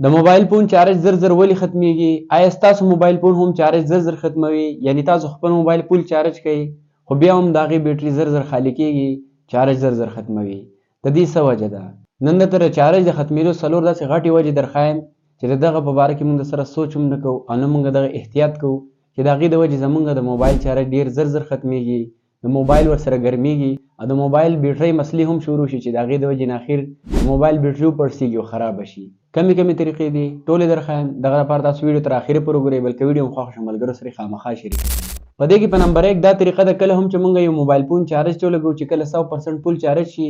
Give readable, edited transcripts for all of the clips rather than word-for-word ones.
د موبایل فون چارج زر زر ولې ختمیږي؟ آیا ستاسو موبایل فون هم چارج زر زر ختموي؟ یعنی تاسو خپل موبایل فول چارج کوئ خو بیا هم د هغې بیټري زر زر خالي کیږي، چارج زر زر ختموي. د دې څه وجه ده؟ نن درته د چارج د ختمېدو څلور داسې غټې وجې درښایم چې د دغه په باره کې موږ سره سوچ هم نه کوو او نه موږ دغه احتیاط کوو چې د هغې د وجې زموږ د موبایل چارج ډېر زر زر ختمیږي، د موبایل ورسره ګرمیږي او د موبایل بیټرۍ مسلې هم شروع شي چې د هغې د وجې نه اخر د موبایل بیټري وپړسېږي او خرابه شي. کمې طریقې دي ټولې درښایم. دغه لپاره تاسو ویډیو تر اخره پورې وګورئ، بلکې ویډیو هم خوښ شو ملګرو سره خامخا شریک کړئ. په دې کې په نمبر 1 دا طریقه ده، کله هم چې موږ یو موبایل فون چارج ته ولګوو چې کله 100% فول چارج شي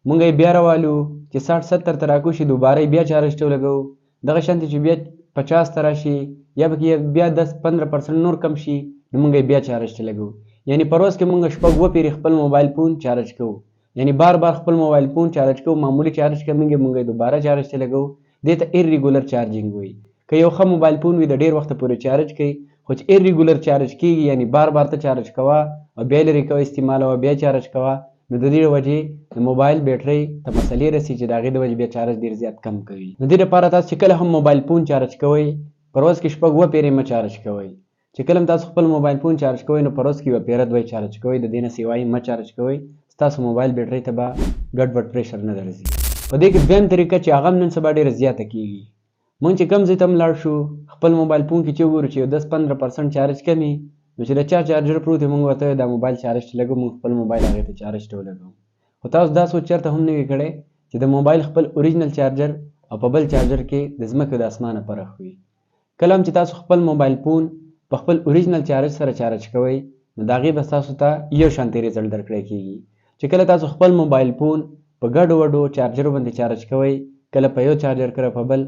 موږ یې بیا راوالو چې 60-70 ته راکوشي دوباره یې بیا چارج ته ولګوو. دغه شانتې چې بیا 50 ته راشي یا پکې بیا 10-15% نور کم شي نو موږ یې بیا چارج ته لګوو. یعنی په ورځ کې موږ شپږ اووه پیرې خپل موبایل فون چارج کوو، یعنی بار خپل موبایل فون چارج کوو. معمولی چارج کمیږي موږ یې دوباره چارج ته لګوو. دې ته ایرریګولر چارجینګ وایي. که یو ښه موبایل فون وي د ډېر وخته پورې چارج کوي، خو چې ایرریګولر چارج کیږي یعنی بار ته چارج کوه او بیا لرې کوه استعمالوه بیا چارج کوه، نو د دې وجې د موبایل بیټرۍ ته مسلې رسي چې د هغې د وجې بیا چارج ډېر زیات کم کوي. د دې لپاره تاسو چې کله هم موبایل فون چارج کوئ په ورځ کې شپږ اووه پیرې مه چارج کوئ. چې کله هم تاسو خپل موبایل فون چارج کوئ نو په ورځ کې یوه پیره دوی چارج کوئ، د دې نه سوای مه چارج کوئ. ستاسو موبایل بیټرۍ ته به ګډوډ پریشر نه درځي. په دې کې دویم طریقه چې هغه هم نن سبا ډېره زیاته کیږي، مونږ چې کوم ځای ته هم لاړ شو خپل موبایل فون کې چې وګورو چې یو 10-15% چارج کمي نو چې د چا چارجر پروت وي مونږ ورته دا موبایل چارج ته لګوو، مونږ خپل موبایل هغې ته چارج ته ولګوو. خو تاسو دا سوچ چېرته هم نه وي کړی چې د موبایل خپل اوریجنل چارجر او په بل چارجر کې د ځمکې د اسمانه فرق وي. کله هم چې تاسو خپل موبایل فون په خپل اوریجنل چارج سره چارج کوئ نو د هغې به ستاسو ته یو شانتې ریزلټ درکړی کېږي. چې کله تاسو خپل موبایل فون په ګډو وډو چارجرو باندې چارج کوئ، کله په یو چارجر کله په بل،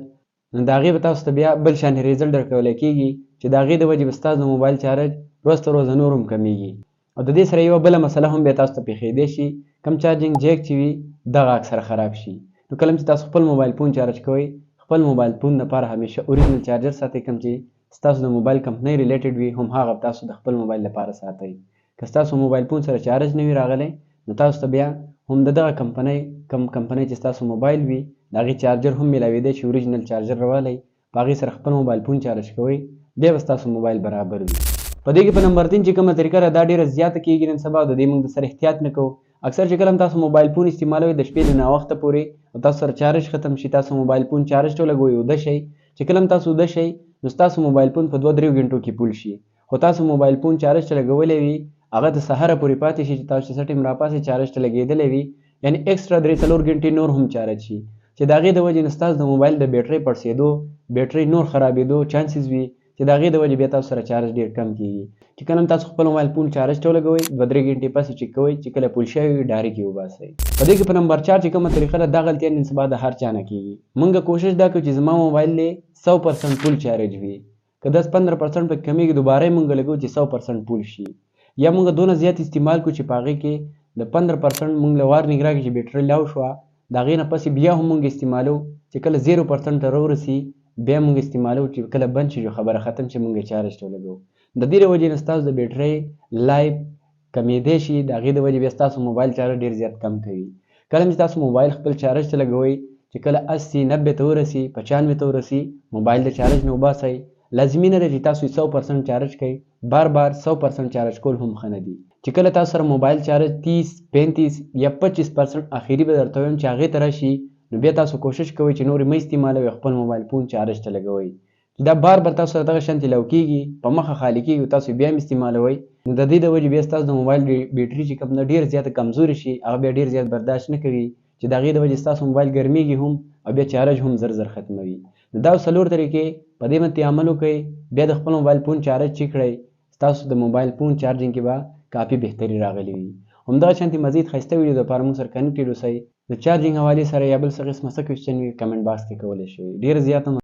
نو د هغې به تاسو ته بیا بل شانې ریزلټ درکولی کېږي چې د هغې د وجې به ستاسو د موبایل چارج ورځ تر ورځه نور هم کمیږي. او د دې سره یوه بله مسله هم بیا تاسو ته پېښېدی شي، کم چارجینګ جیک چې وي دغه اکثره خراب شي. نو کله چې تاسو خپل موبایل فون چارج کوئ خپل موبایل فون دپاره همیشه اوریجنل چارجر ساتئ، کوم چې ستاسو د موبایل کمپنۍ ریلیټډ وي هم هغه تاسو د خپل موبایل لپاره ساتئ. که ستاسو موبایل فون سره چارج نه وي راغلی نو تاسو ته بیا هم د دغه کمپنۍ کمپنۍ چې ستاسو موبایل وي د هغې چارجر هم میلاویدی چې اوریجنل چارجر راوالی په هغې سره خپل موبایل فون چارج کوئ بیا به ستاسو موبایل برابر وي. په دې کې په نمبر 3 چې کومه طریقه ده دا ډېره زیاته کېږي نن سبا، د دې موږ د سره احتیاط نه کوو. اکثر چې کله هم تاسو موبایل فون استعمالوئ د شپې د ناوخته پورې او تاسو سره چارج ختم شي تاسو موبایل فون چارج ته ولګوئ اوده شئ، چې کله هم تاسو اوده شئ نو ستاسو موبایل فون په 2-3 غنټو کې فول شي. خو تاسو موبایل فون چارج ته لګولی وي هغه د سهاره پورې پاتې شي چې تاسو چې څه ټایم راپاسئ چارج ته لګېدلی وي، یعنې اکسټرا 3-4 غنټې نور هم چارج شي چې د هغې د وجې نه ستاسو د موبایل د بیټرۍ پړسېدو بیټرۍ نور خرابېدو چانسز وي چې د هغې د وجې بیا تاسو سره چارج ډېر کم کېږي. چې کله هم تاسو خپل موبایل فون چارج ته ولګوئ 2-3 غنټې پس چیک کوئ چې کله فول شوی وي ډایرکټ یې وباسئ. په دې کې په نمبر 4 چې کومه طریقه ده دا غلطیه نن سبا د هر چا نه کېږي. موږ کوشش دا کوو چې زما موبایل یې 100% فول چارج وي، که 10-15% پکې کمیږي دوباره یې موږ لګوو چې 100% فول شي، یا موږ دونه زیات استعمال کوو چې په هغې کې د 15% موږ له وارننګ راکړي چې بیټرۍ لاو شوه، د هغې نه پسې بیا هم موږ استعمالو چې کله 0% ته راورسي بیا موږ استعمالو چې کله بند شي خبره ختم چې موږ یې چارج ته ولګوو. د دې د وجې نه ستاسو د بیټرۍ لایف کمېدی شي، د هغې د وجې بیا ستاسو موبایل چارج ډېر زیات کم کوي. کله چې تاسو موبایل خپل چارج ته لګوئ چې کله 80-90 ته ورسي 95 ته ورسي موبایل د چارج نه وباسئ. لازمي نه ده چې تاسو 100% چارج کوئ، بار 100% چارج کول هم ښه نه دي. چې کله تاسو سره موبایل چارج 30-35 یا 25% اخري به درته وایم چې هغې ته راشي نو بیا تاسو کوشش کوئ چې نورې مه استعمالوئ، خپل موبایل فون چارج ته لګوئ. دا بار تاسو سره دغه شانتې لو کېږي په مخه خالي کېږي او تاسو بیا هم استعمالوئ نو د دې د وجې بیا ستاسو د موبایل بیټري چې کوم ده ډېر زیاته کمزورې شي، هغه بیا ډېر زیات برداشت نه کوي چې د هغې د وجې ستاسو موبایل ګرمېږي هم او بیا چارج هم زر زر ختموي. نو دا 4 طریقې په دې باندې عمل وکئ، بیا د خپل موبایل فون چارج چې کړئ ستاسو د موبایل فون چارجینګ کې به کافي بهتري راغلي وي. همدغه شانتې مزید ښایسته ویډیو دپاره موږ سره کنیکټډ اوسئ. د چارجینګ حوالې سره یا بل څه قسمه څه کوېسچن وي کمنټ باکس کې کولی شئ. ډېره زیاته